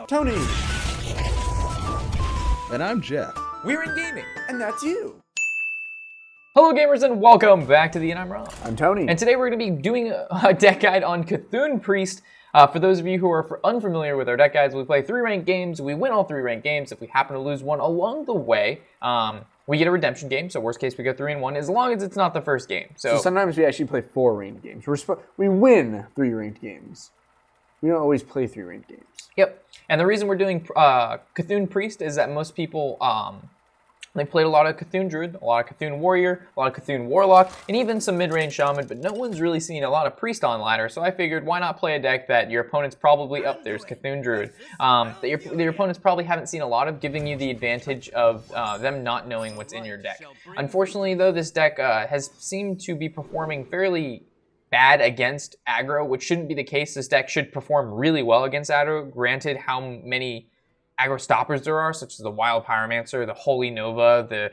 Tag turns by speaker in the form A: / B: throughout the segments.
A: Tony.
B: And I'm Jeff.
C: We're in gaming.
A: And that's you.
C: Hello gamers and welcome back to the And I'm Rob.
A: I'm Tony.
C: And today we're going to be doing a deck guide on Cthulhu Priest. For those of you who are unfamiliar with our deck guides, we play 3 ranked games. We win all 3 ranked games. If we happen to lose one along the way, we get a redemption game. So worst case, we go 3-1 as long as it's not the first game.
A: So sometimes we actually play 4 ranked games. We win 3 ranked games. We don't always play 3 ranked games.
C: Yep. And the reason we're doing Cthulhu Priest is that most people, they played a lot of Cthulhu Druid, a lot of Cthulhu Warrior, a lot of Cthulhu Warlock, and even some mid-range Shaman, but no one's really seen a lot of Priest on ladder, so I figured why not play a deck that your opponent's probably up there's Cthulhu Druid, that your opponents probably haven't seen a lot of, giving you the advantage of them not knowing what's in your deck. Unfortunately, though, this deck has seemed to be performing fairly bad against aggro, which shouldn't be the case. This deck should perform really well against aggro, granted how many aggro stoppers there are, such as the Wild Pyromancer, the Holy Nova, the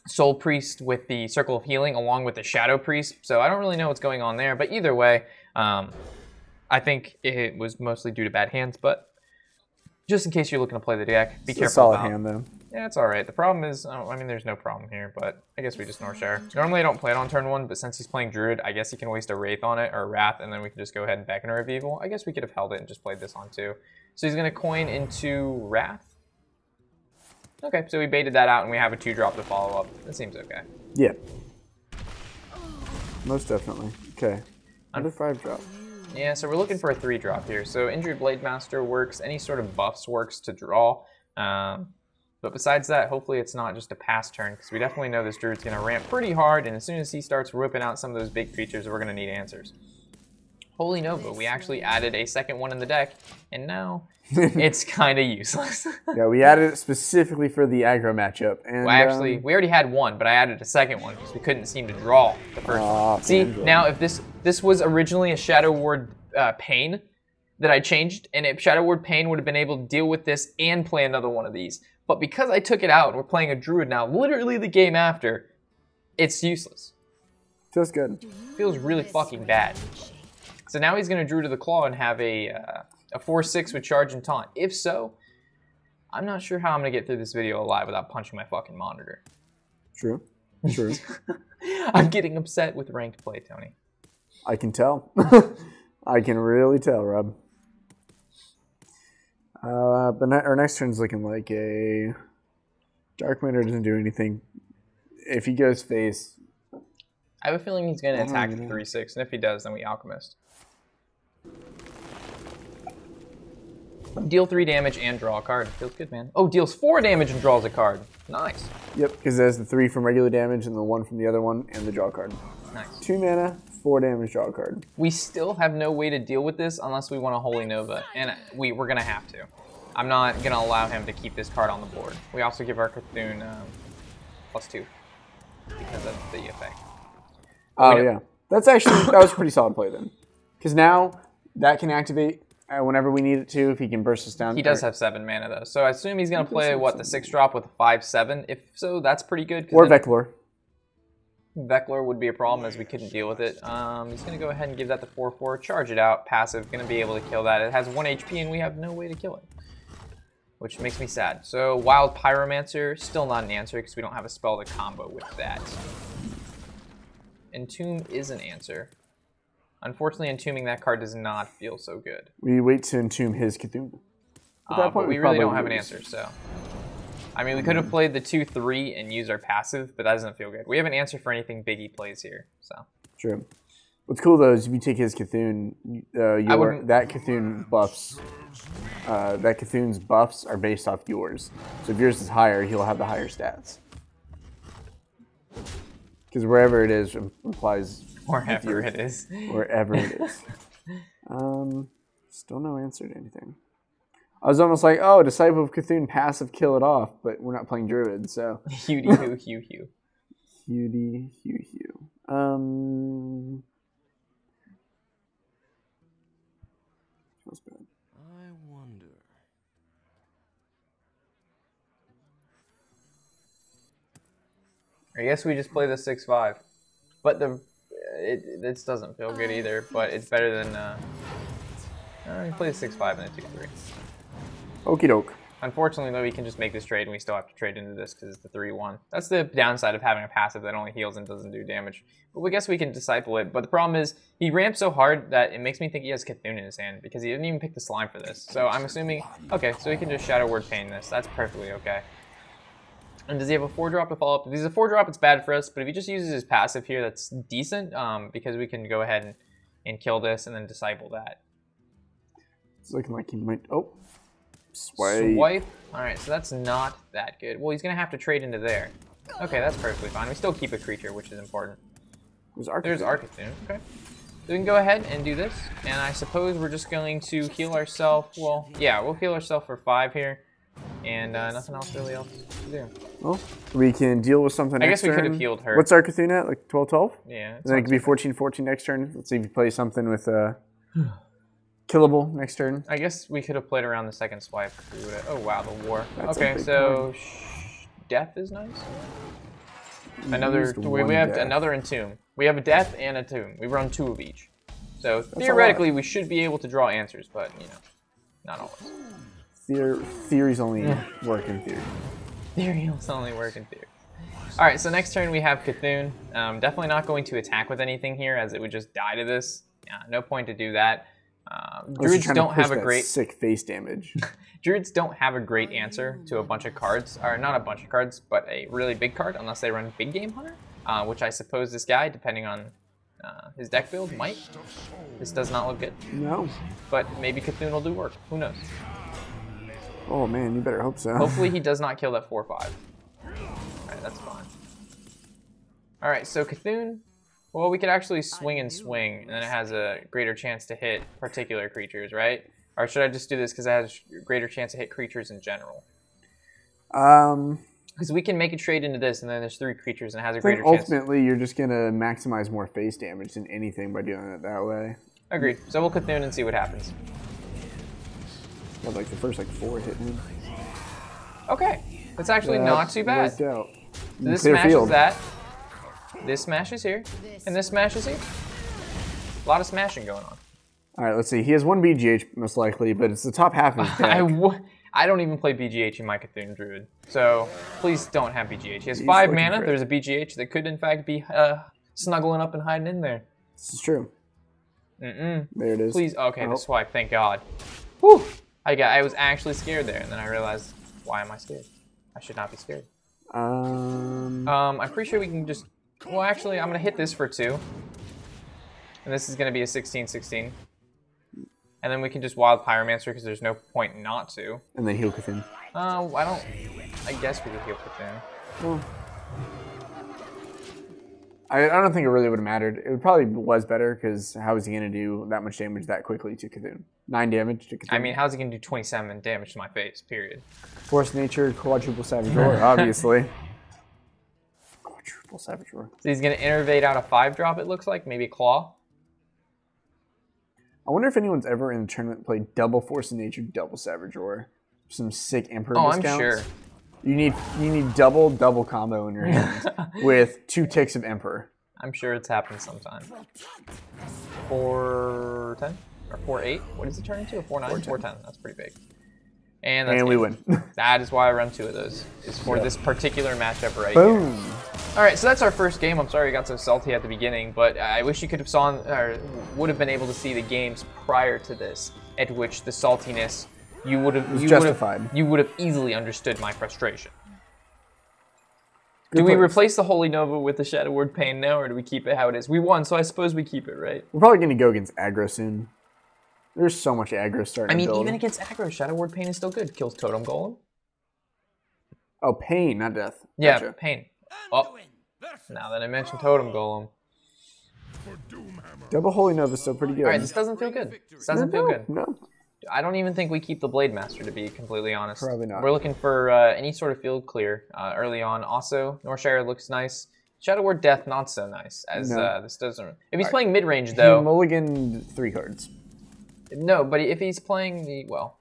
C: Soul Priest with the Circle of Healing, along with the Shadow Priest. So I don't really know what's going on there, but either way, I think it was mostly due to bad hands, but just in case you're looking to play the deck, be careful.
A: It's a solid
C: about.
A: hand, though.
C: Yeah, it's alright. The problem is, I mean, there's no problem here, but I guess we just Northshire. Normally I don't play it on turn 1, but since he's playing Druid, I guess he can waste a Wraith on it, or a Wrath, and then we can just go ahead and back into Revival. I guess we could have held it and just played this on 2. So he's going to coin into Wrath. Okay, so we baited that out, and we have a 2-drop to follow up. That seems okay.
A: Yeah. Most definitely. Okay. Another 5-drop.
C: Yeah, so we're looking for a 3-drop here. So Injured Blade Master works, any sort of buffs works to draw. But besides that, hopefully it's not just a pass turn, because we definitely know this Druid's going to ramp pretty hard, and as soon as he starts whipping out some of those big creatures, we're going to need answers. Holy Nova, we actually added a second one in the deck, and now it's kind of useless.
A: Yeah, we added it specifically for the aggro matchup. And
C: well, actually, we already had one, but I added a second one because we couldn't seem to draw the first one. See, now if this was originally a Shadow Ward Pain that I changed, and if Shadow Ward Pain would have been able to deal with this and play another one of these. But because I took it out, and we're playing a Druid now, literally the game after, it's useless.
A: Feels good.
C: Feels really fucking bad. So now he's going to Druid to the Claw and have a 4/6 with Charge and Taunt. If so, I'm not sure how I'm going to get through this video alive without punching my fucking monitor.
A: True. True.
C: I'm getting upset with ranked play, Tony.
A: I can tell. I can really tell, Rob. But our next turn's looking like a Dark Matter doesn't do anything. If he goes face,
C: I have a feeling he's going to attack the 3/6, and if he does, then we Alchemist. Deal 3 damage and draw a card. Feels good, man. Oh, deals 4 damage and draws a card. Nice.
A: Yep, because there's the 3 from regular damage and the 1 from the other one, and the draw card.
C: Nice.
A: 2 mana, 4 damage, draw a card.
C: We still have no way to deal with this unless we want a Holy Nova, and we're going to have to. I'm not going to allow him to keep this card on the board. We also give our Cthulhu +2 because of the effect.
A: Oh, yeah. That was a pretty solid play then. Because now that can activate whenever we need it to, if he can burst us down.
C: He does have 7 mana, though. So I assume he's going to play, what, the 6-drop with a 5/7? If so, that's pretty good.
A: Or Veclor.
C: Veclor would be a problem as we couldn't deal with it. He's going to go ahead and give that the 4/4, charge it out, passive, going to be able to kill that. It has 1 HP and we have no way to kill it, which makes me sad. So Wild Pyromancer, still not an answer because we don't have a spell to combo with that. Entomb is an answer. Unfortunately, entombing that card does not feel so good.
A: We wait to entomb his Cthulhu.
C: But we really don't have an answer, so. I mean, we could have played the 2/3 and used our passive, but that doesn't feel good. We have an answer for anything Big E plays here, so.
A: True. What's cool, though, is if you take his Cthulhu, that Cthulhu buffs, that Cthulhu's buffs are based off yours. So if yours is higher, he'll have the higher stats. Because wherever it is implies...
C: Wherever it is.
A: Wherever it is. Still no answer to anything. I was almost like, oh, Disciple of Cthulhu passive, kill it off, but we're not playing Druid, so...
C: Hewdy, hoo, hew, hew.
A: Hewdy, hew, hew. Feels bad.
B: I wonder.
C: I guess we just play the 6/5. But this doesn't feel good either, but it's better than You play the 6-5 and the 2-3.
A: Okie doke.
C: Unfortunately, though, we can just make this trade, and we still have to trade into this because it's the 3-1. That's the downside of having a passive that only heals and doesn't do damage. But we guess we can disciple it. But the problem is, he ramps so hard that it makes me think he has Cthulhu in his hand because he didn't even pick the slime for this. So I'm assuming, okay, so he can just Shadow Word Pain this. That's perfectly okay. And does he have a 4-drop to follow up? If he's a 4-drop, it's bad for us. But if he just uses his passive here, that's decent because we can go ahead and kill this and then disciple that.
A: It's looking like he might. Oh. Swipe.
C: Swipe. Alright, so that's not that good. Well, he's going to have to trade into there. Okay, that's perfectly fine. We still keep a creature, which is important. There's Arcthuon. Okay. So we can go ahead and do this. And I suppose we're just going to heal ourselves. Well, yeah, we'll heal ourselves for 5 here. And nothing else really else to do.
A: Well, we can deal with something next turn.
C: I guess we could have healed her.
A: What's Arcthuon at? Like 12-12?
C: Yeah.
A: And then it could be 14-14 next turn. Let's see if you play something with killable next turn.
C: I guess we could have played around the second swipe. Oh wow, the war.
A: That's
C: okay, so death is nice. Another. We have another Entomb. We have a death and a tomb. We run 2 of each. So theoretically, we should be able to draw answers, but you know, not always.
A: Theories only work in theory.
C: Theories only work in theory. All right, so next turn we have Cthulhu. Definitely not going to attack with anything here, as it would just die to this. No point to do that. Druids don't have a great
A: sick face damage.
C: Druids don't have a great answer to a bunch of cards, or not a bunch of cards, but a really big card, unless they run Big Game Hunter, which I suppose this guy, depending on his deck build, might. This does not look good.
A: No.
C: But maybe Cthulhu will do work. Who knows?
A: Oh man, you better hope so.
C: Hopefully he does not kill that 4/5. All right, that's fine. All right, so Cthulhu. Well, we could actually swing, and then it has a greater chance to hit particular creatures, right? Or should I just do this because it has a greater chance to hit creatures in general? Because we can make a trade into this, and then there's 3 creatures, and it has a greater chance.
A: Ultimately, you're just going to maximize more face damage than anything by doing it that way.
C: Agreed. So we'll Cthulhu and see what happens.
A: Got like the first 4 hitting him.
C: Okay. That's actually not too bad.
A: So
C: this smashes that. This smashes here, and this smashes here. A lot of smashing going on.
A: All right, let's see. He has 1 BGH most likely, but it's the top half of his deck.
C: I don't even play BGH in my Cthulhu Druid, so please don't have BGH. He has 5 mana. There's a BGH that could, in fact, be snuggling up and hiding in there.
A: This is true. There it is.
C: Please, okay, the swipe. Thank God. Whew. I was actually scared there, and then I realized, why am I scared? I should not be scared. I'm pretty sure we can just. Well, actually, I'm going to hit this for 2. And this is going to be a 16-16. And then we can just Wild Pyromancer because there's no point not to.
A: And then heal Cthulhu.
C: I guess we could heal Cthulhu.
A: Well, I don't think it really would have mattered. It probably was better because how is he going to do that much damage that quickly to Cthulhu? 9 damage to Cthulhu.
C: I mean, how's he going to do 27 damage to my face, period?
A: Force Nature, Quadruple Savage Roar, obviously. Quadruple Savage Roar.
C: So he's going to Innervate out a 5-drop, it looks like. Maybe a Claw.
A: I wonder if anyone's ever in the tournament played double Force of Nature, double Savage Roar. Some sick Emperor discounts.
C: I'm sure.
A: You need double combo in your hand with 2 ticks of Emperor.
C: I'm sure it's happened sometime. 4-10 or 4-8. What does it turn into? A 4-9, 4-10. That's pretty big. And
A: we win.
C: That is why I run 2 of those. Is for this particular matchup right
A: Boom.
C: here. All right, so that's our first game. I'm sorry I got so salty at the beginning, but I wish you could have saw or would have been able to see the games prior to this, at which the saltiness you would have easily understood my frustration. Do we replace the Holy Nova with the Shadow Word Pain now, or do we keep it how it is? We won, so I suppose we keep it, right?
A: We're probably going to go against aggro soon. There's so much aggro starting to build.
C: Even against aggro, Shadow Word Pain is still good. Kills Totem Golem.
A: Oh, pain, not death.
C: Yeah, gotcha. Pain. Oh, now that I mentioned Totem Golem.
A: Double Holy Nova is still pretty good.
C: All right, this doesn't feel good. This doesn't feel good.
A: No.
C: I don't even think we keep the Blade Master, to be completely honest.
A: Probably not.
C: We're looking for any sort of field clear early on. Also, Northshire looks nice. Shadow Word Death, not so nice, as this doesn't... If he's playing mid-range, though...
A: He mulliganed 3 cards.
C: No, but if he's playing the... Well,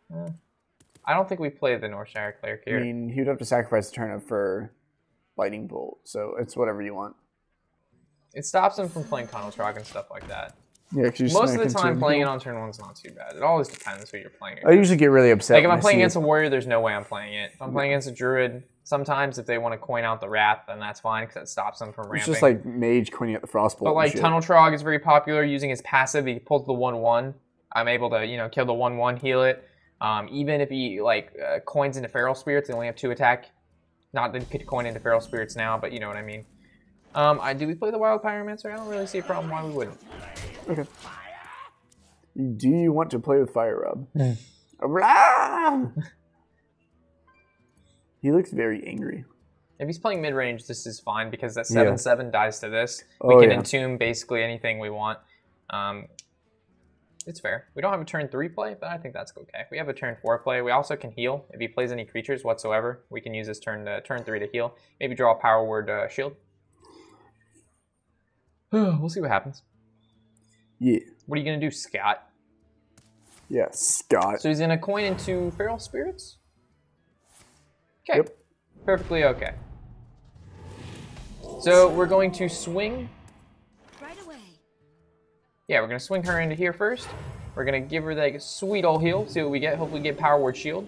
C: I don't think we play the Northshire Cleric here.
A: I mean, he would have to sacrifice a turnip for Lightning Bolt, so it's whatever you want.
C: It stops him from playing Tunnel Trog and stuff like that.
A: Yeah,
C: most of the time playing it on turn 1's not too bad. It always depends who you're playing against.
A: I usually get really upset.
C: Like if I'm playing against a warrior, there's no way I'm playing it. If I'm playing against a druid, sometimes if they want to coin out the wrath, then that's fine because it stops them from ramping.
A: It's just like mage coining out the frostbolt.
C: But like Tunnel Trog is very popular using his passive. He pulls the 1/1. I'm able to kill the 1/1, heal it. Even if he coins into Feral Spirits, they only have 2 attack. Not that he could coin into Feral Spirits now, but you know what I mean. Do we play the Wild Pyromancer? I don't really see a problem why we wouldn't.
A: Okay. Do you want to play with Fire Rub? He looks very angry.
C: If he's playing mid-range, this is fine because that 7/7 dies to this. We can entomb basically anything we want. It's fair. We don't have a turn 3 play, but I think that's okay. We have a turn 4 play. We also can heal. If he plays any creatures whatsoever, we can use this turn 3 to heal. Maybe draw a Power Word Shield. We'll see what happens.
A: Yeah.
C: What are you going to do, Scott?
A: Yeah, Scott.
C: So he's going to coin into Feral Spirits? Okay.
A: Yep.
C: Perfectly okay. So we're going to swing.
D: Right away.
C: Yeah, we're going to swing her into here first. We're going to give her that sweet old heal. See what we get. Hopefully get Power Word Shield.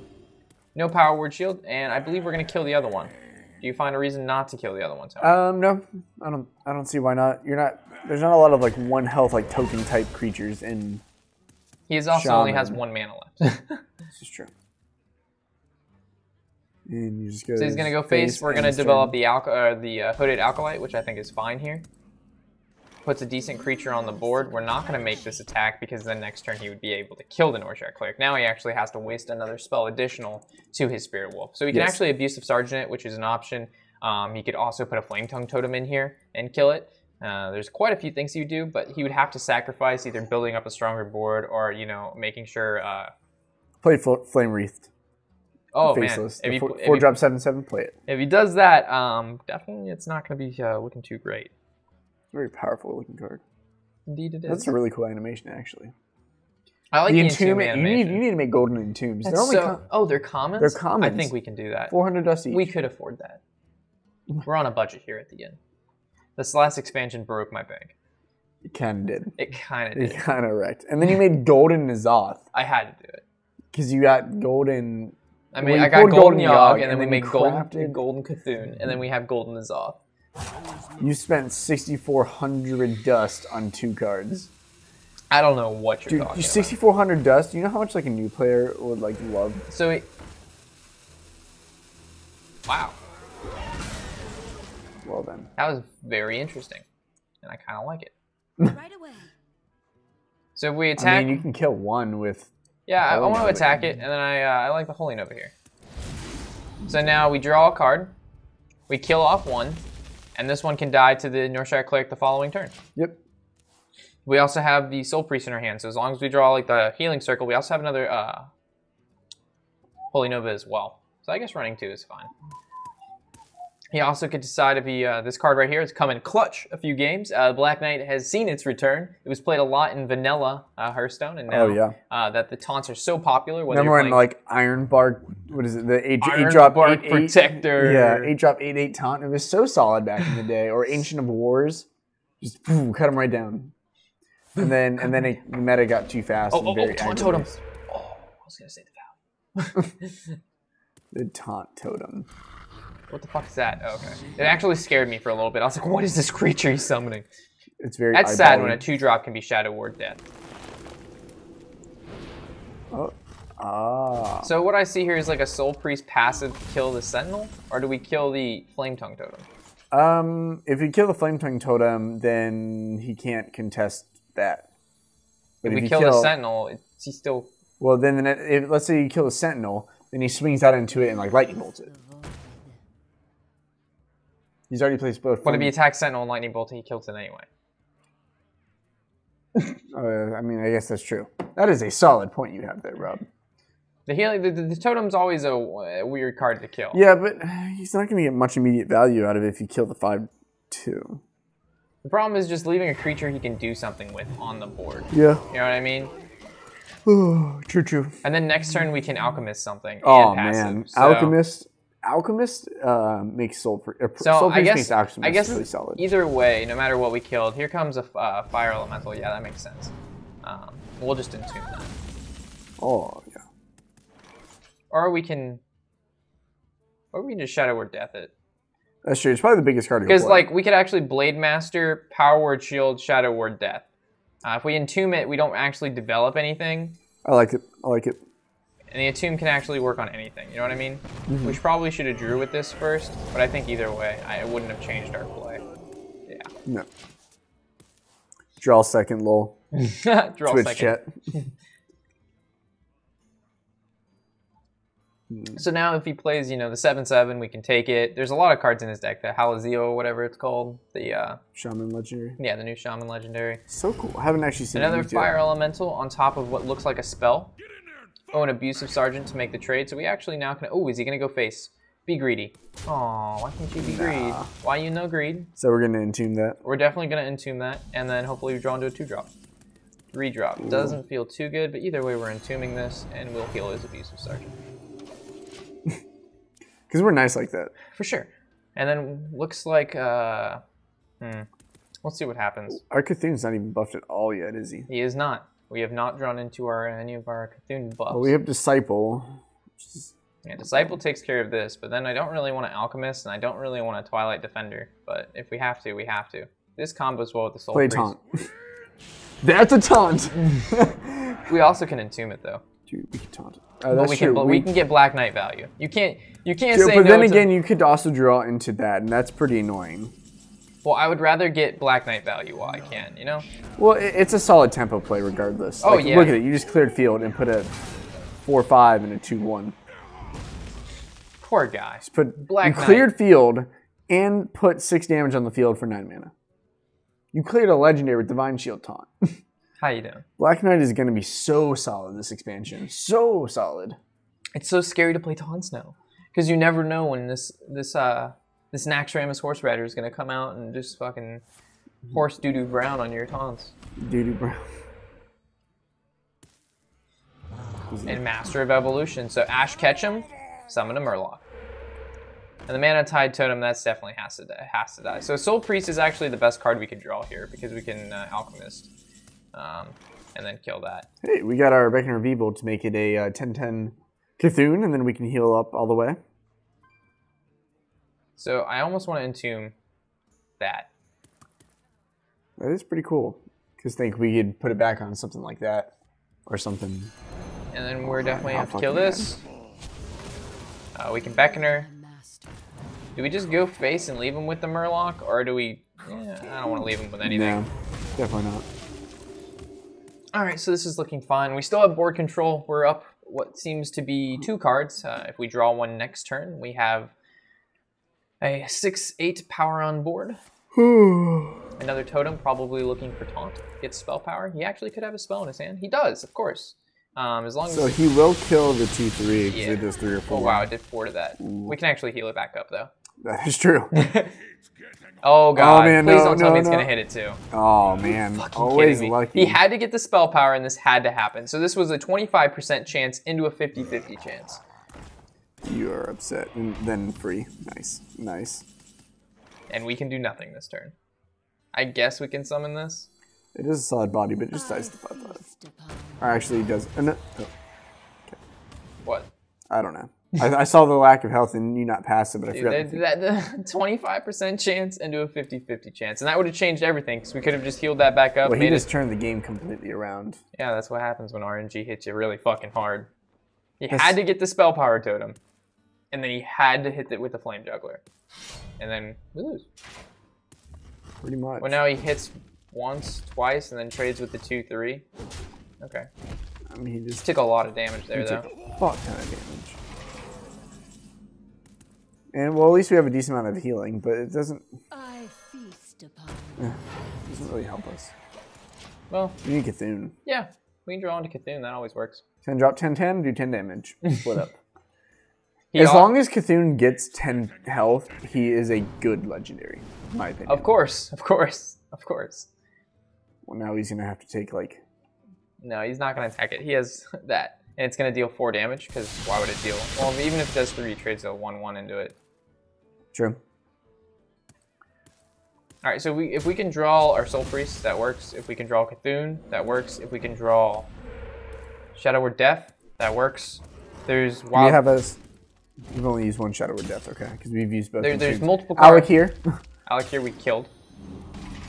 C: No Power Word Shield. And I believe we're going to kill the other one. Do you find a reason not to kill the other one, Tony?
A: No. I don't see why not. There's not a lot of like 1 health like token type creatures in
C: He is also only has 1 mana left.
A: This is true. And you just go
C: so he's gonna go face. We're gonna develop the Hooded Alkalite, which I think is fine here. Puts a decent creature on the board. We're not gonna make this attack because then next turn he would be able to kill the Northshire Cleric. Now he actually has to waste another spell additional to his Spirit Wolf. So he can actually Abusive Sergeant it, which is an option. He could also put a Flametongue Totem in here and kill it. There's quite a few things he would do, but he would have to sacrifice either building up a stronger board or making sure.
A: Play Flame Wreathed.
C: Oh
A: Faceless.
C: Man,
A: if 4-drop 7/7, play it.
C: If he does that, definitely it's not going to be looking too great.
A: Very powerful looking card.
C: Indeed it is.
A: That's a really cool animation, actually.
C: I like the Entomb
A: animation. You need to make golden entombs.
C: They're commons?
A: They're commons.
C: I think we can do that.
A: 400 dust each.
C: We could afford that. We're on a budget here at the end. This last expansion broke my bank.
A: It kind of did.
C: It kind of did.
A: It kind of wrecked. And then you made golden N'Zoth.
C: I had to do it.
A: Because you got golden...
C: I mean, I got golden Yogg, and then we made golden Cthulhu, and then we have golden N'Zoth.
A: You spent 6,400 dust on 2 cards.
C: I don't know what you're talking about.
A: 6,400 dust. Do you know how much like a new player would like love?
C: So, wow.
A: Well then.
C: That was very interesting, and I kind of like it.
D: Right away.
C: So if we attack,
A: I mean, you can kill 1 with.
C: Yeah, I want to attack it, and then I like the Holy Nova here. So now we draw a card, we kill off 1, and this one can die to the Northshire Cleric the following turn.
A: Yep.
C: We also have the Soul Priest in our hand, so as long as we draw like the Healing Circle, we also have another Holy Nova as well. So I guess running 2 is fine. He also could decide if he, this card right here has come in clutch a few games. Black Knight has seen its return. It was played a lot in vanilla Hearthstone, and now that the taunts are so popular.
A: Remember when like Ironbark, what is it, the
C: 8-drop Protector?
A: Yeah, 8-drop 8/8 taunt. It was so solid back in the day. Or Ancient of Wars, just boom, cut them right down. And then the meta got too fast.
C: Taunt Totem. Oh, I was gonna say the Vow.
A: The Taunt Totem.
C: What the fuck is that? Oh, okay. It actually scared me for a little bit. I was like, what is this creature he's summoning?
A: It's very
C: That's sad when a 2-drop can be Shadow Ward death. So what I see here is like a Soul Priest passive to kill the Sentinel? Or do we kill the Flametongue Totem?
A: If you kill the Flametongue Totem, then he can't contest that.
C: But if we kill the Sentinel, he still...
A: Well, then let's say you kill the Sentinel, then he swings out into it and like lightning bolts it. He's already placed both.
C: But if he attacks Sentinel and Lightning Bolt, he kills it anyway.
A: I mean, I guess that's true. That is a solid point you have there, Rob.
C: The healing, the Totem's always a weird card to kill.
A: Yeah, but he's not going to get much immediate value out of it if you kill the 5/2.
C: The problem is just leaving a creature he can do something with on the board.
A: Yeah.
C: You know what I mean?
A: Oh, true.
C: And then next turn we can Alchemist something.
A: Oh,
C: and passive,
A: man.
C: so.
A: Alchemist Alchemist makes Soul Priest.
C: So
A: Soul
C: I
A: Priest
C: guess
A: makes Alchemist
C: I guess
A: really solid.
C: either way, no matter what we killed, here comes a fire elemental. Yeah, that makes sense. We'll just entomb that.
A: Oh yeah.
C: Or we can just Shadow Word Death it.
A: That's true. It's probably the biggest card.
C: Because like we could actually Blade Master, Power Word Shield, Shadow Word Death. If we entomb it, we don't actually develop anything.
A: I like it. I like it.
C: And the Entomb can actually work on anything. You know what I mean? We probably should have drew with this first, but I think either way, I wouldn't have changed our play. Yeah.
A: No. Draw second, lol.
C: Draw
A: Twitch
C: second.
A: chat.
C: So now if he plays, you know, the 7/7, we can take it. There's a lot of cards in his deck. The Halazio, whatever it's called. The
A: Shaman Legendary.
C: yeah, the new Shaman Legendary.
A: So cool. I haven't actually seen
C: Another
A: it yet.
C: Fire Elemental on top of what looks like a spell. Oh, an Abusive Sergeant to make the trade. So we actually now can... Oh, is he going to go face? Be greedy. Aw, why can't you be greed? Why you no greed?
A: So we're going to entomb that.
C: We're definitely going to entomb that, and then hopefully we draw into a 2-drop. 3-drop. Doesn't feel too good, but either way we're entombing this, and we'll heal his Abusive Sergeant.
A: Because we're nice like that.
C: For sure. And then looks like... Let's see what happens.
A: Our Cthulhu's not even buffed at all yet, is he?
C: He is not. We have not drawn into any of our Cthulhu buffs.
A: Well, we have Disciple.
C: Yeah, Disciple takes care of this, but then I don't really want to Alchemist, and I don't really want a Twilight Defender. But if we have to, we have to. This combos well with the Soul
A: Play
C: Priest.
A: taunt. That's a taunt.
C: We also can entomb it though.
A: Dude, we can taunt it.
C: But
A: That's true.
C: we can get Black Knight value. You can't
A: Dude,
C: say
A: but
C: no
A: then
C: to-
A: again, you could also draw into that, and that's pretty annoying.
C: Well, I would rather get Black Knight value while I can, you know?
A: Well, it's a solid tempo play regardless.
C: Oh,
A: Like,
C: yeah.
A: Look at it. You just cleared field and put a 4/5 and a 2/1.
C: Poor guy.
A: Just put
C: Black
A: you
C: Knight.
A: cleared field and put 6 damage on the field for 9 mana. You cleared a legendary with Divine Shield taunt.
C: How you doing?
A: Black Knight is going to be so solid this expansion. So solid.
C: It's so scary to play taunts now. Because you never know when this Naxxramas Horse Rider is going to come out and just fucking horse doo-doo brown on your taunts.
A: Doo-doo brown.
C: And Master of Evolution. So Ash Ketchum, summon a Murloc. And the Mana Tide Totem, that's definitely has to die. So Soul Priest is actually the best card we could draw here because we can Alchemist and then kill that.
A: Hey, we got our Beckoner of Evil to make it a 10/10 Cthulhu, and then we can heal up all the way.
C: So I almost want to entomb that.
A: That is pretty cool. Because think we could put it back on something like that. Or something.
C: And then we're definitely
A: I'll
C: have to kill
A: fucking
C: this. We can Beckoner. Do we just go face and leave him with the Murloc? Or do we... Yeah, I don't want to leave him with anything.
A: No, definitely not.
C: Alright, so this is looking fine. We still have board control. We're up what seems to be 2 cards. If we draw one next turn, we have a 6/8 power on board. Another totem, probably looking for taunt. Gets spell power. He actually could have a spell in his hand. He does, of course. As long as...
A: So he will kill the 2/3 because
C: Yeah.
A: it does 3 or 4.
C: Oh wow, it did 4 to that. We can actually heal it back up though.
A: That is true.
C: Oh god,
A: man,
C: please
A: no,
C: don't tell
A: no,
C: me it's
A: no.
C: gonna hit it too.
A: Oh man,
C: Fucking
A: always
C: kidding me.
A: lucky.
C: He had to get the spell power and this had to happen. So this was a 25% chance into a 50-50 chance.
A: You are upset. And then free. Nice. Nice.
C: And we can do nothing this turn. I guess we can summon this.
A: It is a solid body, but it just dies to 5/5. Or actually, it does. No, oh,
C: What?
A: I don't know. I saw the lack of health and you not pass it, but I
C: Dude,
A: forgot.
C: the 25% chance into a 50-50 chance. And that would have changed everything because we could have just healed that back up.
A: Well, he
C: made
A: just
C: it...
A: turned the game completely around.
C: Yeah, that's what happens when RNG hits you really fucking hard. He had to get the spell power totem. And then he had to hit it with the flame juggler. And then we lose.
A: Pretty much.
C: Well, now he hits once, twice, and then trades with the 2/3. Okay.
A: I mean, he just
C: Took a lot of damage there,
A: took
C: though.
A: a fuck ton of damage. And well, at least we have a decent amount of healing, but it doesn't
D: I feast upon
A: really help us.
C: Well,
A: We need Cthulhu.
C: yeah. We can draw into Cthulhu. That always works.
A: 10 drop 10/10, do 10 damage. Split up.
C: He
A: As
C: al-
A: long as Cthulhu gets 10 health, he is a good legendary, in my opinion.
C: Of course. Of course. Of course.
A: Well, now he's gonna have to take like.
C: No, he's not going to attack it. He has that. and it's going to deal 4 damage, because why would it deal? Well, even if it does 3 trades, they'll 1/1 into it.
A: True.
C: All right, so if we can draw our Soul Priest, that works. If we can draw Cthulhu, that works. If we can draw Shadow Word Death, that works. There's wild.
A: We have us. We've only used one Shadow Word Death, okay? Because we've used both.
C: There's multiple cards.
A: Alakir.
C: Alakir we killed.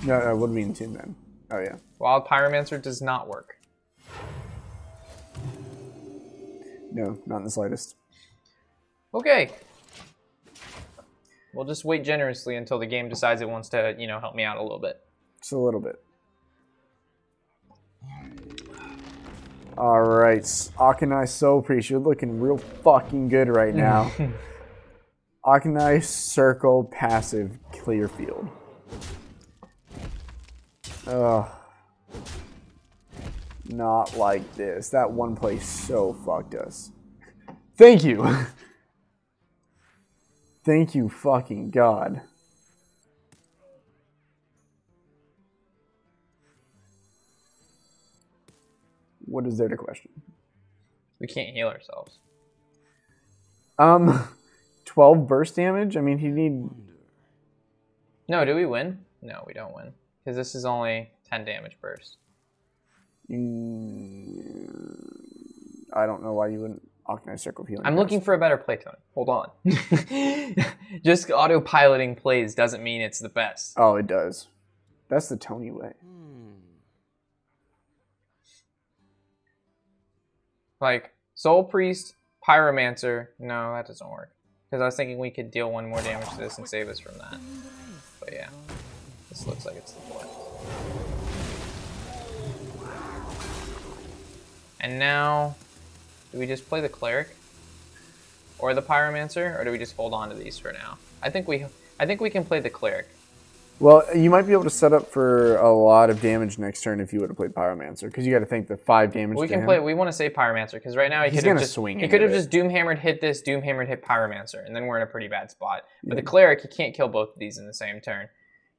A: No, what do we entomb then? Oh yeah.
C: Wild Pyromancer does not work.
A: No, not in the slightest.
C: Okay. We'll just wait generously until the game decides it wants to, you know, help me out a little bit.
A: Just a little bit. All right, Akanai Soul Priest, you're looking real fucking good right now. Akanai Circle passive clear field. Ugh. Not like this. That one play so fucked us. Thank you. Thank you fucking God. What is there to question?
C: We can't heal ourselves.
A: 12 burst damage? I mean, he need...
C: No, do we win? No, we don't win. Because this is only 10 damage burst.
A: I don't know why you wouldn't Akanai Circle healing.
C: I'm looking for a better play, Tony. Hold on. Just autopiloting plays doesn't mean it's the best.
A: Oh, it does. That's the Tony way.
C: Like, Soul Priest, Pyromancer. No, that doesn't work. Because I was thinking we could deal 1 more damage to this and save us from that. But yeah, this looks like it's the play. And now, do we just play the Cleric? Or the Pyromancer? Or do we just hold on to these for now? I think we can play the Cleric.
A: Well, you might be able to set up for a lot of damage next turn if you would have played Pyromancer, because you got to think the 5 damage.
C: We can play. We want to save Pyromancer because right now he could have just
A: swing.
C: He could have just Doomhammered, hit this, Doomhammered, hit Pyromancer, and then we're in a pretty bad spot. But the Cleric, he can't kill both of these in the same turn,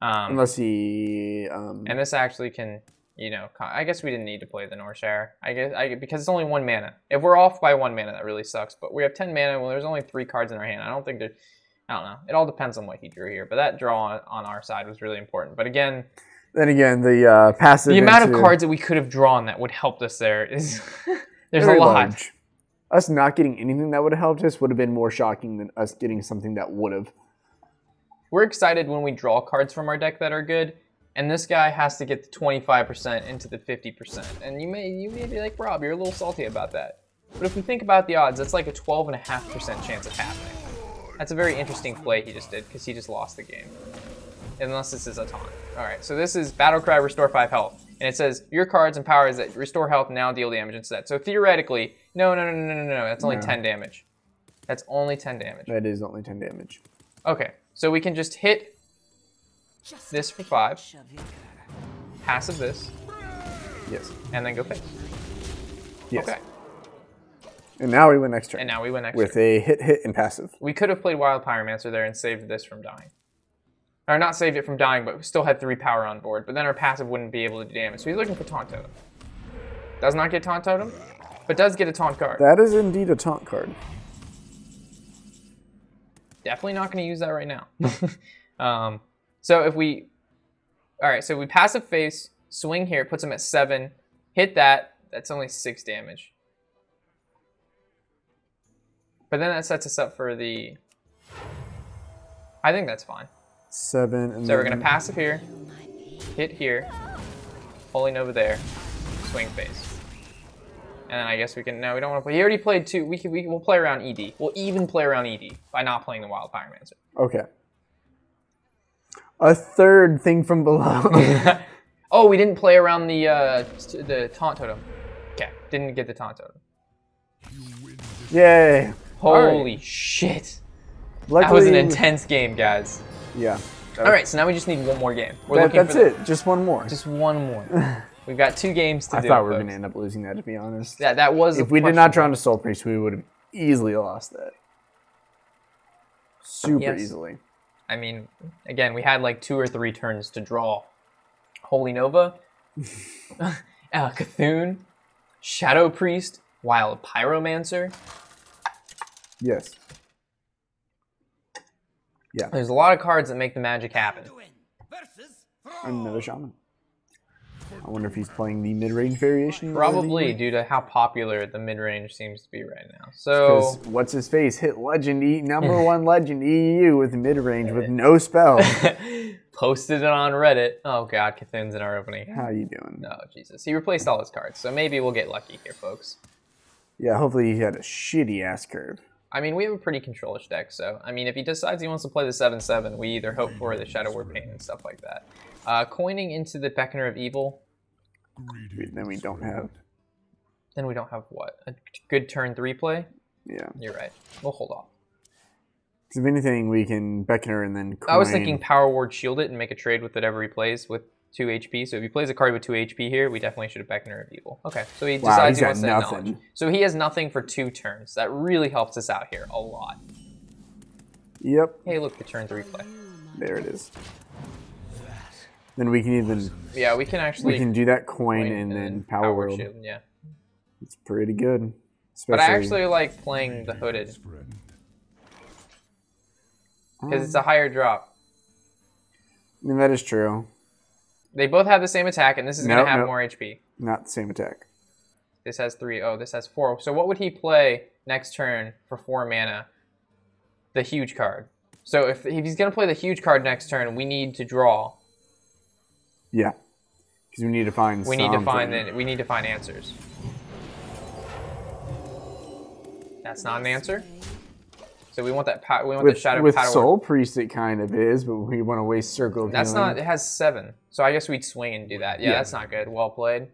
A: unless he.
C: And this actually can, you know, I guess we didn't need to play the Norshire. Because it's only 1 mana. If we're off by 1 mana, that really sucks. But we have 10 mana. Well, there's only 3 cards in our hand. I don't know. It all depends on what he drew here. But that draw on our side was really important. But again...
A: Then again, the passive...
C: The amount of cards that we could have drawn that would help us there is... There's a lot.
A: Large. Us not getting anything that would have helped us would have been more shocking than us getting something that would have.
C: We're excited when we draw cards from our deck that are good. And this guy has to get the 25% into the 50%. And you may be like, Rob, you're a little salty about that. But if we think about the odds, that's like a 12.5% chance of happening. That's a very interesting play he just did, because he just lost the game. Unless this is a taunt. Alright, so this is Battlecry, restore 5 health. And it says, your cards and powers that restore health now deal damage instead. So theoretically, no, that's only 10 damage. That's only 10 damage.
A: That is only 10 damage.
C: Okay, so we can just hit this for 5. Passive this.
A: Yes.
C: And then go face.
A: Yes.
C: Okay.
A: And now we win next turn.
C: And now we win next
A: with
C: turn.
A: a hit, and passive.
C: We could have played Wild Pyromancer there and saved this from dying. Or not saved it from dying, but we still had 3 power on board. But then our passive wouldn't be able to do damage. So he's looking for Taunt Totem. Does not get Taunt Totem, but does get a Taunt card.
A: That is indeed a taunt card.
C: Definitely not going to use that right now. So if we... Alright, so we passive face, swing here, puts him at 7. Hit that. That's only 6 damage. But then that sets us up for the... I think that's fine.
A: 7. And
C: so we're going to passive here, hit here, Holy Nova there, swing face. And then I guess we can... No, we don't want to play... He already played 2. We'll play around ED. We'll even play around ED by not playing the Wild Pyromancer.
A: Okay. A third thing from below.
C: Oh, we didn't play around the Taunt Totem. Okay, didn't get the Taunt Totem.
A: Yay.
C: Holy shit.
A: Luckily,
C: that was an intense game, guys.
A: Yeah.
C: Alright, so now we just need 1 more game.
A: That's it. Just 1 more.
C: Just 1 more. We've got 2 games to do.
A: I thought we were going to end up losing that, to be honest.
C: That was...
A: If we did not draw into Soul Priest, we would have easily lost that. Super easily.
C: I mean, again, we had like 2 or 3 turns to draw Holy Nova, Cthulhu, Shadow Priest, Wild Pyromancer.
A: Yes. Yeah.
C: There's a lot of cards that make the magic happen.
A: Another shaman. I wonder if he's playing the mid-range variation.
C: Probably due to how popular the mid-range seems to be right now. So
A: what's his face hit legend number 1 legend EU with mid-range with no spells.
C: Posted it on Reddit. Oh god, Cthulhu's in our opening.
A: How you doing?
C: Oh Jesus, he replaced all his cards, so maybe we'll get lucky here, folks.
A: Yeah, hopefully he had a shitty ass curve.
C: I mean, we have a pretty controlish deck, so I mean, if he decides he wants to play the 7/7, we either hope for the Shadow Word Pain and stuff like that. Coining into the Beckoner of Evil.
A: Then we don't have.
C: Then we don't have what? A good turn 3 play?
A: Yeah.
C: You're right. We'll hold off.
A: If anything, we can Beckoner and then coin.
C: I was thinking Power Ward Shield it and make a trade with whatever he plays with 2 HP. So if he plays a card with 2 HP here, we definitely should have Beckoner of Evil. Okay, so he decides he wants to acknowledge. So he has nothing for 2 turns. That really helps us out here a lot.
A: Yep.
C: Hey, look, the turn 3 play.
A: There it is. Then we can even...
C: Yeah, we can actually...
A: We can do that coin and then Power Word.
C: Shield, yeah.
A: It's pretty good.
C: But I actually like playing the Hooded. Because it's a higher drop.
A: I mean, that is true.
C: They both have the same attack, and this is going to have more HP.
A: Not the same attack.
C: This has 3. Oh, this has 4. So what would he play next turn for 4 mana? The huge card. So if he's going to play the huge card next turn, we need to draw.
A: Yeah. Because we need to find
C: we need to find answers. That's not an answer. So we want that. We want the Shadow
A: with
C: Power.
A: Soul Priest, it kind of is, but we want to waste Circle of
C: That's
A: Healing.
C: not. It has 7. So I guess we'd swing and do that. Yeah, that's not good. Well played.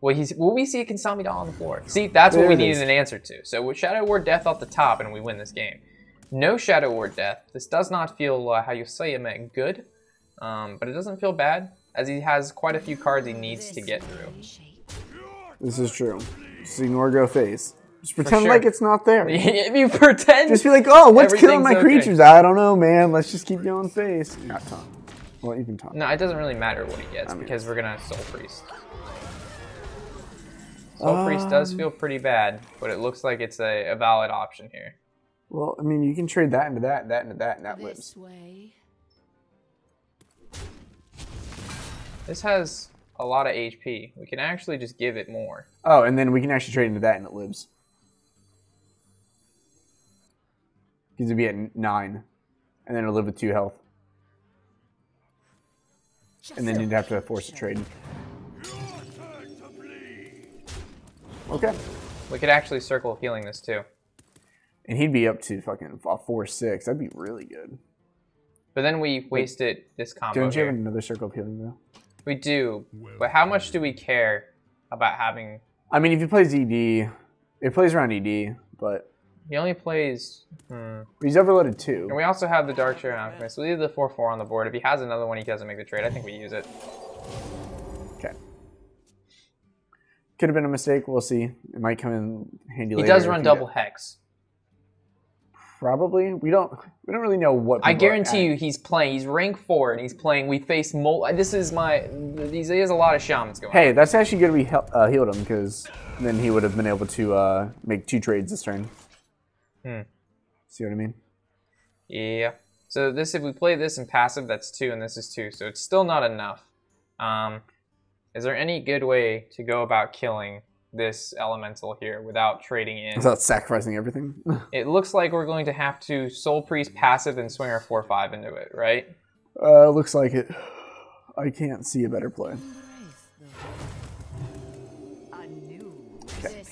C: Well, will we see a Kensami Doll on the floor? See, that's what we needed an answer to. So with Shadow Ward Death off the top, and we win this game. No Shadow Ward Death. This does not feel how you say it good, but it doesn't feel bad, as he has quite a few cards he needs to get through.
A: This is true. Just ignore Go Face. Just pretend like it's not there.
C: If you pretend.
A: Just be like, oh, what's killing my creatures? I don't know, man. Let's just keep going face. Not Taunt. Well, even Taunt.
C: No, it doesn't really matter what he gets because we're going to Soul Priest. Soul Priest does feel pretty bad, but it looks like it's a valid option here.
A: Well, I mean, you can trade that into that, that into that, and that lives.
C: This has a lot of HP. We can actually just give it more.
A: Oh, and then we can actually trade into that, and it lives. Because it'd be at 9, and then it'll live with 2 health. And then you'd have to force a trade. Okay.
C: We could actually Circle of Healing this too.
A: And he'd be up to fucking 4/6. That'd be really good.
C: But then we wasted this combo.
A: Don't you have another Circle of Healing though?
C: We do. But how much do we care about having...
A: I mean, if he plays ED, it plays around ED, but...
C: He only plays...
A: He's overloaded 2.
C: And we also have the Dark Shadow Alchemist. We leave the 4/4 on the board. If he has another one, he doesn't make the trade. I think we use it.
A: Okay. Could have been a mistake. We'll see. It might come in handy later.
C: He does run double Hex.
A: Probably. We don't really know what.
C: I guarantee you, he's playing. He's rank 4, and he's playing. We face This is my. He has a lot of shamans going.
A: Hey, that's actually going to be healed him because then he would have been able to make 2 trades this turn. See what I mean?
C: Yeah. So this, if we play this in passive, that's 2, and this is 2. So it's still not enough. Is there any good way to go about killing this elemental here without trading in?
A: Without sacrificing everything?
C: It looks like we're going to have to Soul Priest passive and swing our 4/5 into it, right?
A: Looks like it. I can't see a better play.
C: Okay.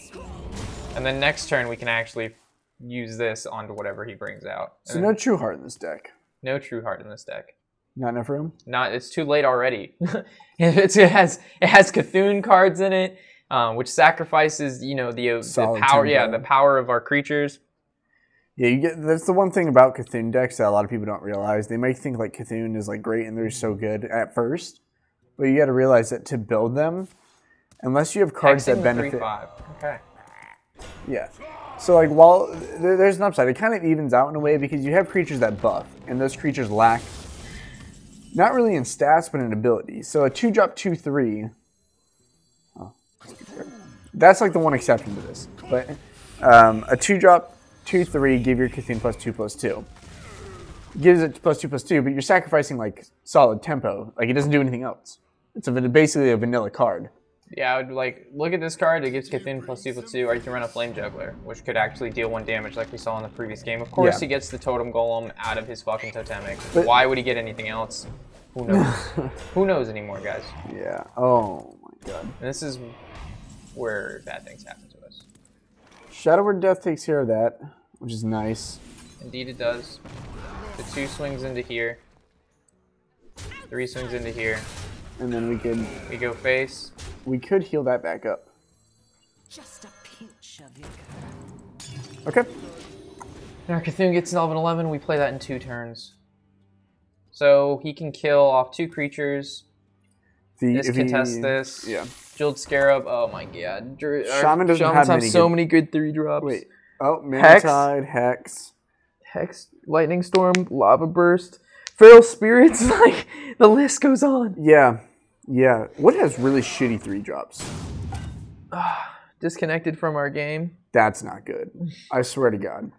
C: And then next turn we can actually use this onto whatever he brings out.
A: So no True Heart in this deck.
C: No True Heart in this deck.
A: Not enough room?
C: It's too late already. it has Cthulhu cards in it, which sacrifices, the power. Yeah, the power of our creatures.
A: Yeah, that's the one thing about Cthulhu decks that a lot of people don't realize. They might think like Cthulhu is like great and they're so good at first, but you got to realize that to build them, unless you have cards that benefit.
C: 3/5. Okay.
A: Yeah. So like while there's an upside, it kind of evens out in a way because you have creatures that buff, and those creatures lack. Not really in stats, but in ability. So a 2-drop 2/3 That's like the one exception to this. But a 2-drop, 2/3, give your Cthulhu +2/+2. Gives it +2/+2, but you're sacrificing like solid tempo. Like it doesn't do anything else. It's basically a vanilla card.
C: Yeah, I would like look at this card. It gives Cthulhu +2/+2, or you can run a Flame Juggler, which could actually deal 1 damage, like we saw in the previous game. Of course,
A: Yeah.
C: he gets the Totem Golem out of his fucking totemic.
A: But-
C: Why would he get anything else? Who knows? Who knows anymore, guys?
A: Yeah. Oh my god.
C: And this is where bad things happen to us.
A: Shadow Word Death takes care of that, which is nice.
C: Indeed, it does. The 2 swings into here. 3 swings into here.
A: And then
C: We go face.
A: we could heal that back up.
D: Just a pinch of vigor.
A: Okay.
C: And our Cthulhu gets an 11/11. We play that in 2 turns. So he can kill off 2 creatures. This
A: if
C: contests
A: he-
C: this.
A: Yeah.
C: Jeweled Scarab. Oh my god.
A: Shaman doesn't
C: Shamans
A: have many
C: so
A: good-
C: many good 3-drops.
A: Wait. Oh,
C: Hex.
A: Mantide, Hex.
C: Hex, Lightning Storm, Lava Burst, Feral Spirits. Like the list goes on.
A: Yeah. Yeah. What has really shitty 3-drops?
C: Disconnected from our game.
A: That's not good. I swear to God.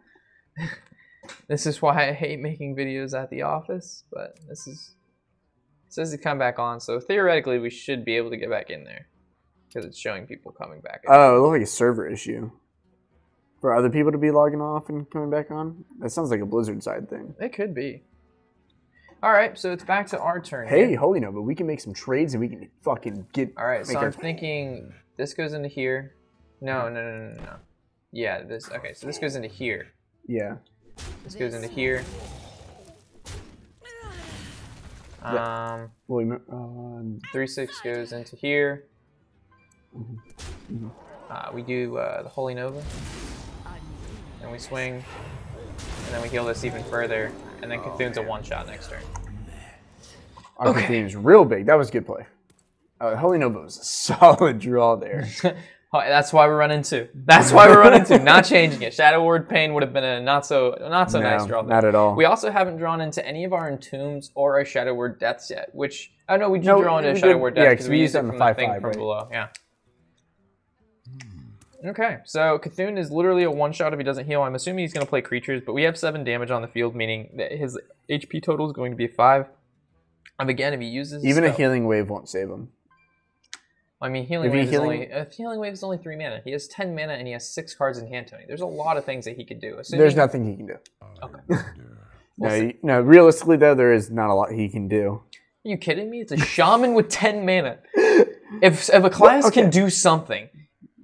C: This is why I hate making videos at the office. But this is. It says to come back on, so theoretically we should be able to get back in there because it's showing people coming back.
A: Oh, it looked like a server issue. For other people to be logging off and coming back on? That sounds like a Blizzard side thing.
C: It could be. All right, so it's back to our turn.
A: Hey,
C: here.
A: holy no, but we can make some trades and we can fucking get.
C: All right, so
A: make
C: I'm
A: our-
C: thinking this goes into here. No. Yeah, this. Okay, so this goes into here.
A: Yeah.
C: This goes into here.
A: Well, we,
C: 3/6 goes into here. We do the Holy Nova, and we swing, and then we heal this even further, and then Cthulhu's a 1-shot next turn.
A: our
C: Okay.
A: theme is real big. That was good play. Holy Nova was a solid draw there.
C: Oh, that's why we're running 2. That's why we're running 2. Not changing it. Shadow Word Pain would have been a not so nice draw.
A: Not at all.
C: We also haven't drawn into any of our Entombs or our Shadow Word Deaths yet. Which we did
A: No,
C: draw into
A: we
C: Shadow
A: did-
C: Word
A: yeah,
C: Death
A: 'cause
C: we used it
A: on the
C: from that thing
A: 5/5,
C: from
A: right?
C: below. Yeah. Okay, so Cthulhu is literally a 1-shot if he doesn't heal. I'm assuming he's going to play creatures, but we have 7 damage on the field, meaning that his HP total is going to be 5. And again, if he uses
A: Even a
C: spell-
A: healing wave won't save him.
C: I mean, Healing
A: If he
C: Wave is
A: healing-
C: Healing Wave is only 3 mana. He has 10 mana and he has 6 cards in hand, Tony. There's a lot of things that he could do. Assuming,
A: There's nothing he can do.
C: Okay.
A: No, realistically though, there is not a lot he can do.
C: Are you kidding me? It's a shaman with 10 mana. If a class
A: okay.
C: can do something,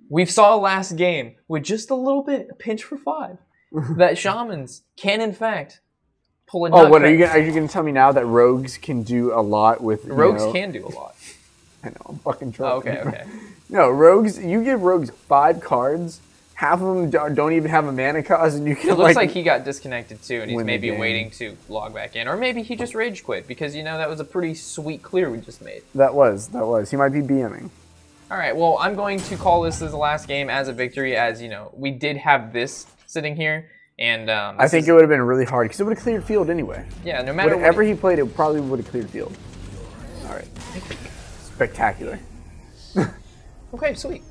C: we saw last game with just a little bit, a pinch for 5, that shamans can in fact pull a
A: Oh, what are
C: nutcracker.
A: you gonna tell me now that rogues can do a lot with
C: Rogues
A: you know,
C: can do a lot.
A: I know, I'm fucking
C: Oh,
A: drunk.
C: okay.
A: No, rogues. You give rogues 5 cards. Half of them don't even have a mana cost, and you can
C: It looks like he got disconnected too, and he's
A: win the
C: maybe
A: game.
C: waiting to log back in, or maybe he just rage quit because that was a pretty sweet clear we just made.
A: That was. He might be BMing.
C: All right, well, I'm going to call this as the last game as a victory, as we did have this sitting here, and
A: I think it would have been really hard because it would have cleared field anyway.
C: yeah, no matter
A: Whatever
C: what.
A: he played, it probably would have cleared field. All right. Spectacular.
C: Okay, sweet.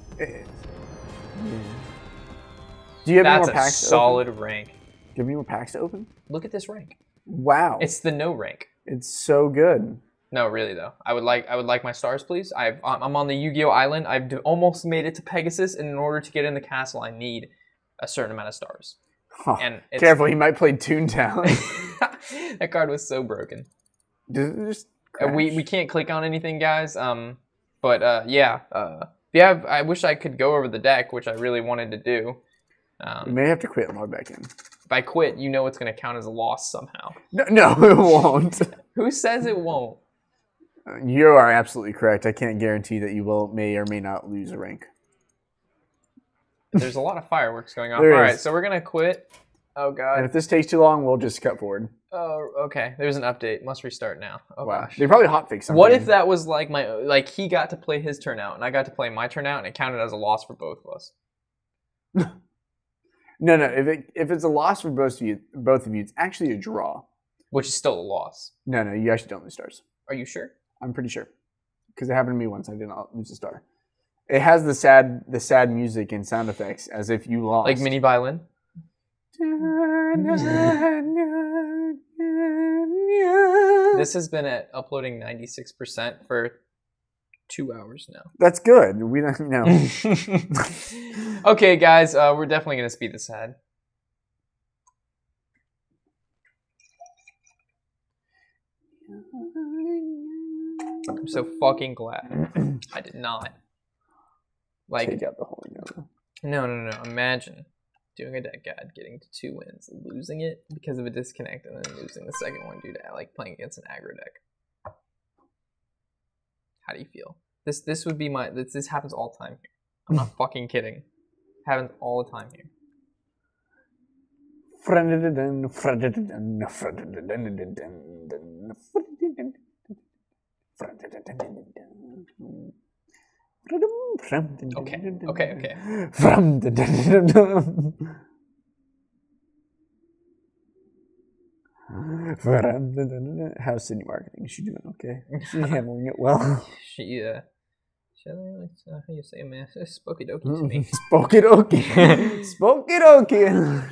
A: Do you have any
C: That's
A: more
C: a
A: packs? To
C: solid rank.
A: open? Do you have any more packs to open?
C: Look at this rank.
A: Wow.
C: It's the no rank.
A: It's so good.
C: No, really though. I would like my stars, please. I'm on the Yu-Gi-Oh Island. I've almost made it to Pegasus, and in order to get in the castle, I need a certain amount of stars.
A: Huh.
C: And it's,
A: Careful, he might play Toontown.
C: that card was so broken.
A: Just
C: We
A: crash.
C: can't click on anything, guys. But yeah. Yeah. I wish I could go over the deck, which I really wanted to do.
A: We may have to quit and log back in.
C: If I quit, it's going to count as a loss somehow.
A: No, it won't.
C: Who says it won't?
A: You are absolutely correct. I can't guarantee that you may or may not lose a rank.
C: There's a lot of fireworks going on.
A: There
C: All
A: is.
C: right, so we're going to quit. Oh,
A: And
C: God.
A: if this takes too long, we'll just cut forward.
C: Oh, okay. There's an update. Must restart now. Oh,
A: Wow.
C: gosh.
A: They probably hotfix something.
C: What if that was like he got to play his turn out and I got to play my turn out and it counted as a loss for both of us?
A: No. If it's a loss for both of you, it's actually a draw.
C: Which is still a loss.
A: No, you actually don't lose stars.
C: Are you sure?
A: I'm pretty sure. Because it happened to me once. I did not lose a star. It has the sad music and sound effects as if you lost.
C: Like mini violin. This has been at uploading 96% for 2 hours now.
A: That's good. We don't know.
C: Okay, guys, we're definitely gonna speed this ahead. I'm so fucking glad I did not. Like,
A: Take out the Holy Nova.
C: no. Imagine doing a deck guide, getting to 2 wins, losing it because of a disconnect, and then losing the second one due to like playing against an aggro deck. How do you feel? This would be my this happens all the time here. I'm not fucking kidding. Happens all the time here. Okay.
A: How's Sydney marketing? Is she doing okay? She's handling it well.
C: She doesn't really how you say man. Spooky dokey to me.
A: Spoke it okay. Spoke it okay.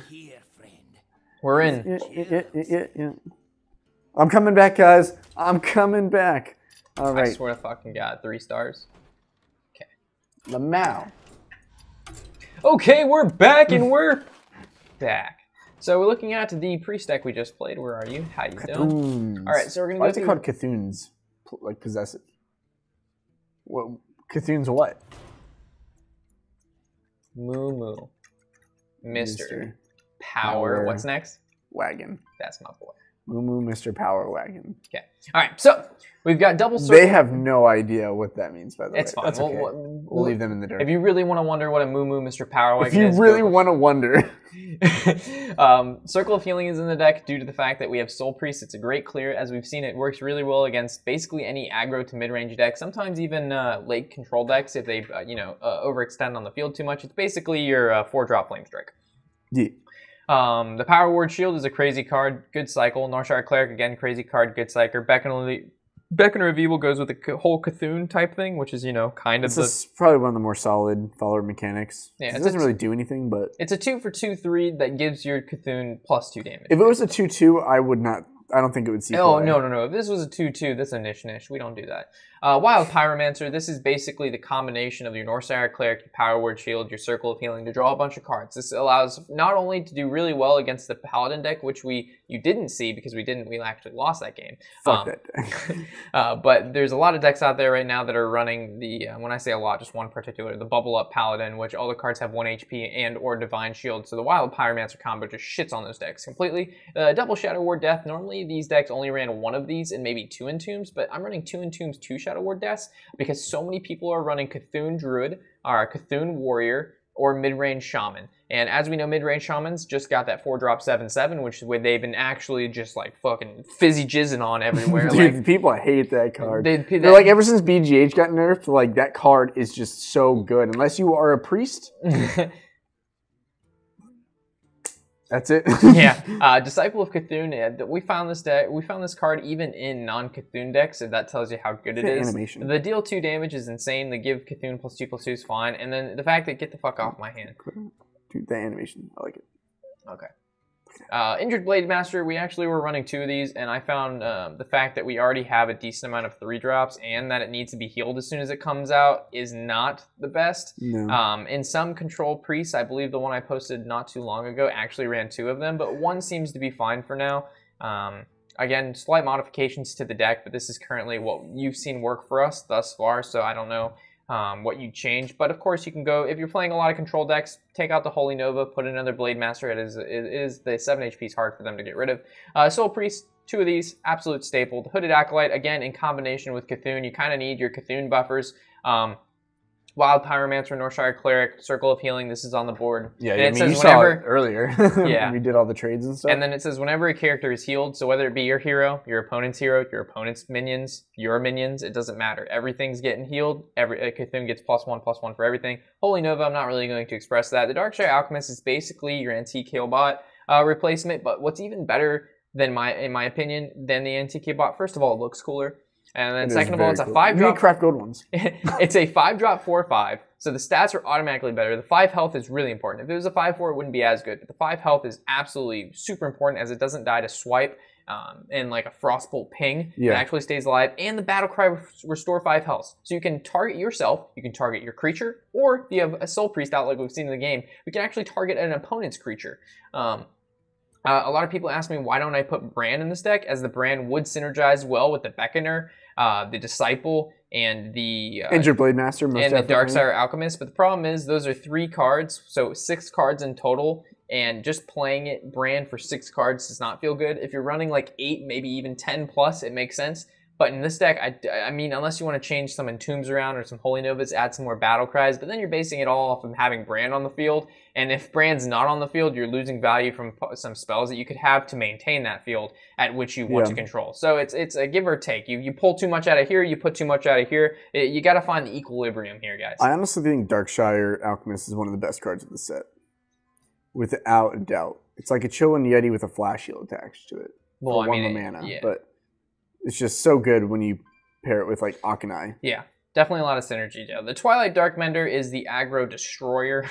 D: Here, friend.
C: We're in.
A: Yeah. I'm coming back, guys. I'm coming back. All
C: I
A: right.
C: swear to fucking God, 3 stars.
A: Lamau.
C: Okay, we're back and we're back. So we're looking at the priest deck we just played. Where are you? How you doing? All right, so we're gonna
A: Why
C: go
A: is it
C: through.
A: called Cthulhu's? Like possessive. What? Cthulhu's what?
C: Moo. Mr.
A: Mr.
C: Power.
A: Power.
C: What's next?
A: Wagon.
C: That's my boy.
A: Moo Mr. Power Wagon.
C: Okay. All right. So we've got double circle.
A: They have no idea what that means, by the way.
C: It's fine.
A: That's okay. We'll leave them in the dirt.
C: If you really want to wonder what a Moo Mr. Power Wagon
A: If you
C: is,
A: really
C: go-
A: want to wonder.
C: Circle of Healing is in the deck due to the fact that we have Soul Priest. It's a great clear. As we've seen, it works really well against basically any aggro to mid-range deck, sometimes even late control decks if they overextend on the field too much. It's basically your 4-drop Flame Strike.
A: Yeah.
C: The Power Ward Shield is a crazy card, good cycle. Northshire Cleric, again, crazy card, good cycle. Beckoner of Evil goes with the whole Cthulhu type thing, which is, kind of
A: This is probably one of the more solid follower mechanics.
C: Yeah,
A: It
C: it's
A: doesn't really do anything, but
C: It's a 2 for 2/3 that gives your Cthulhu +2 damage.
A: if it was a 2/2, I don't think it would see
C: Oh,
A: play.
C: no. If this was a 2/2, that's a niche. We don't do that. Wild Pyromancer, this is basically the combination of your Northshire Cleric, your Power Word Shield, your Circle of Healing to draw a bunch of cards. This allows not only to do really well against the Paladin deck, which you didn't see because we actually lost that game.
A: Fuck that.
C: But there's a lot of decks out there right now that are running the, when I say a lot, just one particular, the Bubble Up Paladin, which all the cards have 1 HP and or Divine Shield. So the Wild Pyromancer combo just shits on those decks completely. Double Shadow Ward Death, normally these decks only ran 1 of these and maybe 2 Entombs, but I'm running 2 Entombs, 2 Shadow Ward Deaths because so many people are running Cthulhu Druid, or Cthulhu Warrior, or mid-range Shaman. And as we know, mid-range Shamans just got that 4-drop 7/7, which is where they've been actually just like fucking fizzy jizzing on everywhere.
A: Dude,
C: Like,
A: people hate that card.
C: They're
A: They're like, ever since BGH got nerfed, like, that card is just so good. Unless you are a priest, that's it.
C: yeah, Disciple of Cthulhu. We found this card even in non-Cthulhu decks, so that tells you how good it
A: The
C: is.
A: animation.
C: The deal 2 damage is insane. The give Cthulhu +2/+2 is fine, and then the fact that get the fuck off my hand.
A: Dude, the animation, I like it.
C: Okay. Injured Blade Master, we actually were running 2 of these, and I found the fact that we already have a decent amount of 3-drops and that it needs to be healed as soon as it comes out is not the best.
A: No.
C: In some control priests, I believe the one I posted not too long ago actually ran 2 of them, but 1 seems to be fine for now. Again, slight modifications to the deck, but this is currently what you've seen work for us thus far, so I don't know what you change. But of course, you can go, if you're playing a lot of control decks, take out the Holy Nova, put another Blade Master. It is the 7 HP is hard for them to get rid of. Soul Priest, 2 of these, absolute staple. The Hooded Acolyte, again, in combination with Cthulhu, you kind of need your Cthulhu buffers. Wild Pyromancer, Northshire Cleric, Circle of Healing, this is on the board.
A: Yeah,
C: and
A: I
C: it
A: mean,
C: says
A: you
C: whenever,
A: saw it earlier.
C: Yeah.
A: We did all the trades and stuff.
C: and then it says whenever a character is healed, so whether it be your hero, your opponent's minions, your minions, it doesn't matter. Everything's getting healed. Cthulhu gets +1/+1 for everything. Holy Nova, I'm not really going to express that. The Darkshire Alchemist is basically your Antique Healbot replacement, but what's even better than in my opinion, than the Antique Healbot, first of all, it looks cooler. And then
A: It is
C: second of all,
A: very
C: it's a
A: cool.
C: 5
A: You need
C: drop.
A: craft gold ones.
C: It's a 5-drop 4/5, so the stats are automatically better. The 5 health is really important. If it was a 5/4, it wouldn't be as good. But the 5 health is absolutely super important as it doesn't die to swipe and like a frostbolt ping.
A: Yeah.
C: It actually stays alive. And the battle cry restore 5 health. So you can target yourself, you can target your creature, or if you have a soul priest out like we've seen in the game, we can actually target an opponent's creature. A lot of people ask me why don't I put Bran in this deck, as the Bran would synergize well with the Beckoner, the Disciple, and the
A: Injured Blade Master, most
C: and the
A: definitely.
C: Darksire Alchemist. But the problem is those are 3 cards, so 6 cards in total, and just playing it Bran for 6 cards does not feel good. If you're running like 8, maybe even 10 plus, it makes sense. But in this deck, I mean, unless you want to change some Entombs around or some Holy Novas, add some more Battle Cries, but then you're basing it all off of having Bran on the field. And if Bran's not on the field, you're losing value from some spells that you could have to maintain that field at which you want to control. So it's a give or take. You pull too much out of here, you put too much out of here. You got to find the equilibrium here, guys.
A: I honestly think Darkshire Alchemist is one of the best cards of the set. Without a doubt. It's like a Chillin' Yeti with a flash shield attached to it.
C: Well,
A: for
C: I mean,
A: mana.
C: yeah.
A: But it's just so good when you pair it with like Akanai.
C: Yeah, definitely a lot of synergy, Joe. The Twilight Darkmender is the aggro destroyer.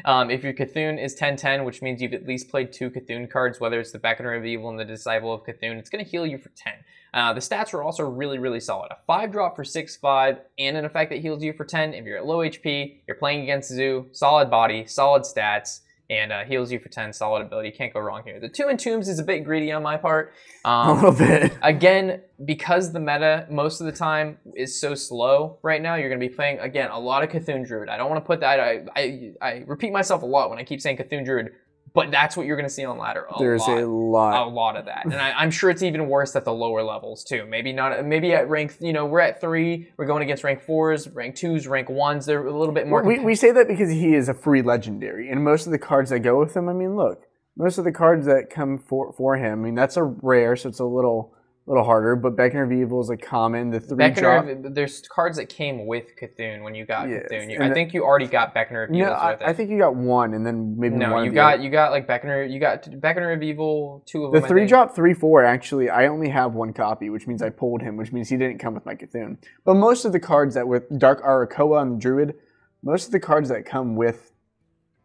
C: If your Cthulhu is 10/10, which means you've at least played 2 Cthulhu cards, whether it's the Beckoner of Evil and the Disciple of Cthulhu, it's going to heal you for 10. The stats are also really, really solid. A 5-drop for 6/5 and an effect that heals you for 10. If you're at low HP, you're playing against Zoo, solid body, solid stats, and heals you for 10, solid ability. Can't go wrong here. The 2 Entombs is a bit greedy on my part.
A: A little bit.
C: Again, because the meta most of the time is so slow right now, you're going to be playing, again, a lot of Cthulhu Druid. I don't want to put that, I repeat myself a lot when I keep saying Cthulhu Druid, but that's what you're going to see on ladder.
A: There's a lot.
C: A lot of that. And I'm sure it's even worse at the lower levels too. Maybe at rank, we're at 3, we're going against rank 4s, rank 2s, rank 1s. They're a little bit more.
A: We say that because he is a free legendary. And most of the cards that go with him, I mean, look, most of the cards that come for him, I mean, that's a rare, so it's a little harder, but Beckoner of Evil is a common. The 3-drop.
C: There's cards that came with Cthulhu when you got
A: Yes,
C: Cthulhu.
A: and
C: I think you already got Beckoner of Evil with it.
A: I think you got 1, and then maybe
C: No,
A: one.
C: you got like Beckoner. You got Beckoner of Evil, 2 of
A: The
C: them. I think.
A: 3-drop 3/4. Actually, I only have 1 copy, which means I pulled him, which means he didn't come with my Cthulhu. But most of the cards that with Dark Arakoa and the Druid, most of the cards that come with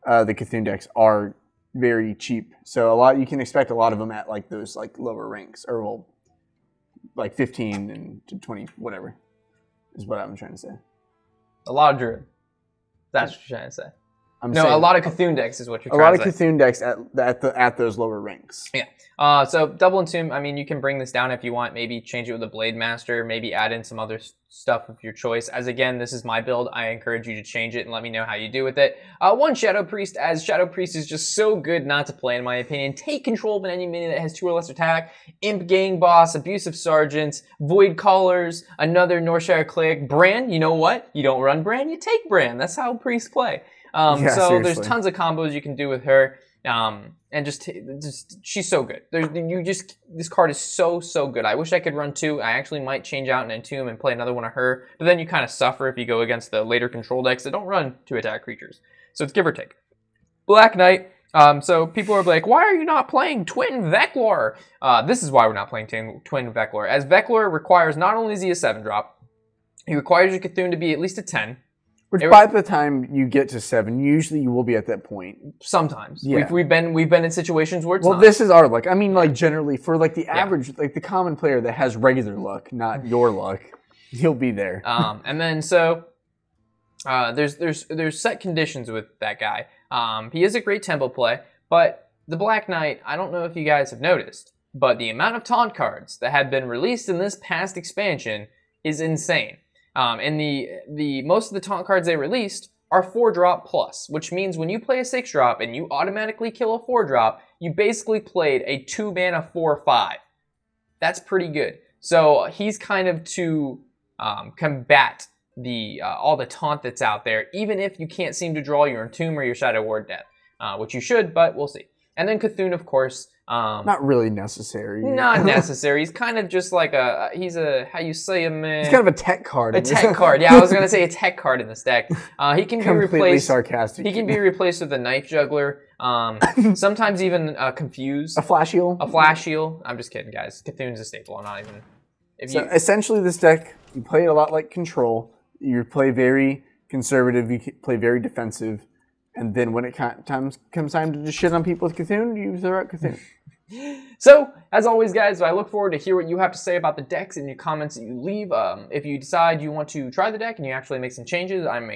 A: the Cthulhu decks are very cheap. So you can expect a lot of them at like those like lower ranks, or well, like 15 and to 20, whatever, is what I'm trying to say.
C: A lot of Druid. That's what you're trying to say.
A: I'm
C: No,
A: saying
C: a lot of Cthulhu decks is what you're
A: a
C: trying
A: lot
C: to
A: of
C: say.
A: Cthulhu decks at those lower ranks.
C: Yeah. So double Entomb, I mean, you can bring this down if you want. Maybe change it with a Blade Master. Maybe add in some other stuff of your choice. As again, this is my build. I encourage you to change it and let me know how you do with it. 1 Shadow Priest, as Shadow Priest is just so good not to play, in my opinion. Take control of an enemy that has 2 or less attack. Imp Gang Boss, Abusive Sergeants, Void Callers, another Northshire Cleric. Bran, you know what? You don't run Bran, you take Bran. That's how priests play. So
A: seriously.
C: there's tons of combos you can do with her. And just she's so good. This card is so good. I wish I could run 2. I actually might change out an Entomb and play another one of her, but then you kind of suffer if you go against the later control decks that don't run 2 attack creatures. So it's give or take. Black Knight. So people are like, why are you not playing Twin Veclor? This is why we're not playing Twin Veclor, as Veclor requires, not only is he a 7-drop, he requires your Cthulhu to be at least a 10.
A: Which by the time you get to 7, usually you will be at that point.
C: Sometimes.
A: Yeah.
C: We've been in situations where it's
A: Well,
C: not.
A: this is our luck. I mean, like generally for like the average, like the common player that has regular luck, not your luck, he'll be there.
C: And then there's set conditions with that guy. He is a great tempo play, but the Black Knight, I don't know if you guys have noticed, but the amount of taunt cards that have been released in this past expansion is insane. And the most of the taunt cards they released are 4-drop plus, which means when you play a 6-drop and you automatically kill a 4-drop, you basically played a 2-mana 4/5. That's pretty good. So he's kind of to combat all the taunt that's out there, even if you can't seem to draw your Entomb or your Shadow Ward Death, which you should, but we'll see. And then Cthulhu, of course.
A: Not really necessary.
C: Not necessary. He's kind of just like he's a, how you say him,
A: He's kind of a tech card.
C: a tech card. Yeah, I was going to say a tech card in this deck. He can be
A: Completely
C: replaced.
A: sarcastic.
C: He can be replaced with a Knife Juggler. Sometimes even Confuse.
A: a flash heal.
C: A Flash Heal. I'm just kidding, guys. Cthulhu's a staple. I'm not even.
A: So essentially, this deck, you play it a lot like Control. You play very conservative, you play very defensive, and then when it comes time to just shit on people with Cthulhu, you throw out Cthulhu.
C: So, as always, guys, I look forward to hear what you have to say about the decks in your comments that you leave. If you decide you want to try the deck and you actually make some changes, I'm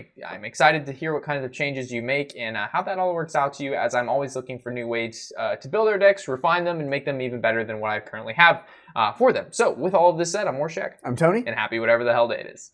C: excited to hear what kinds of changes you make and how that all works out to you, as I'm always looking for new ways to build our decks, refine them, and make them even better than what I currently have for them. So, with all of this said, I'm Warshak.
A: I'm Tony.
C: And happy whatever the hell day it is.